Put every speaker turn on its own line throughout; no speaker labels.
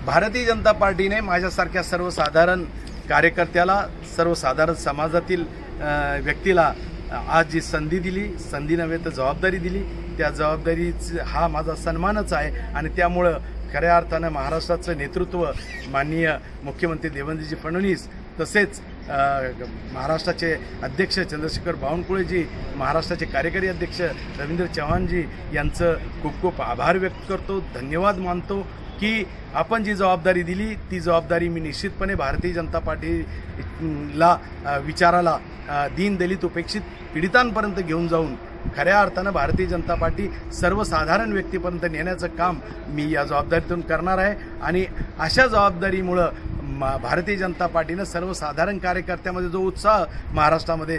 भारतीय जनता पार्टीने माझ्यासारख्या सर्वसाधारण कार्यकर्त्याला, सर्वसाधारण समाजातील व्यक्तीला आज जी संधी दिली, संधी नव्हे तर जबाबदारी दिली, त्या जबाबदारीचा हा माझा सन्मानच आहे। आणि त्यामुळं खऱ्या अर्थानं महाराष्ट्राचं नेतृत्व माननीय मुख्यमंत्री देवेंद्रजी फडणवीस, तसेच महाराष्ट्राचे अध्यक्ष चंद्रशेखर बावनकुळेजी, महाराष्ट्राचे कार्यकारी अध्यक्ष रवींद्र चव्हाणजी यांचं खूप खूप आभार व्यक्त करतो, धन्यवाद मानतो की आपण जी जबाबदारी दिली ती जबाबदारी मी निश्चितपणे भारतीय जनता पार्टीला विचाराला दीनदलित उपेक्षित पीडितांपर्यंत घेऊन जाऊन खऱ्या अर्थानं भारतीय जनता पार्टी सर्वसाधारण व्यक्तीपर्यंत नेण्याचं काम मी या जबाबदारीतून करणार आहे। आणि अशा जबाबदारीमुळं भारतीय जनता पार्टीनं सर्वसाधारण कार्यकर्त्यामध्ये जो उत्साह महाराष्ट्रामध्ये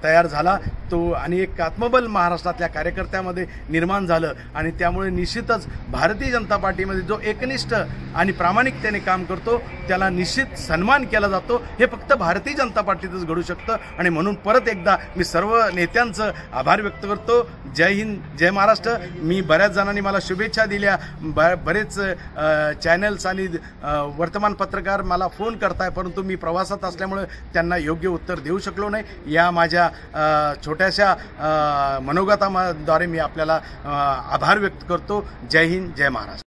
तयार झाला तो आणि एक आत्मबल महाराष्ट्रातल्या कार्यकर्त्यामध्ये निर्माण झालं आणि त्यामुळे निश्चितच भारतीय जनता पार्टीमध्ये जो एकनिष्ठ आणि प्रामाणिकतेने काम करतो त्याला निश्चित सन्मान केला जातो। हे फक्त भारतीय जनता पार्टीतच घडू शकतं आणि म्हणून परत एकदा मी सर्व नेत्यांचं आभार व्यक्त करतो। जय हिंद, जय महाराष्ट्र। मी बऱ्याच जणांनी मला शुभेच्छा दिल्या, बरेच चॅनल्स आणि वर्तमानपत्रकार मला फोन करताय, परंतु मी प्रवासात असल्यामुळे त्यांना योग्य उत्तर देऊ शकलो नाही। या माझ्या छोट्याशा मनोगताद्वारे मी आपल्याला आभार व्यक्त करतो। जय हिंद, जय महाराष्ट्र।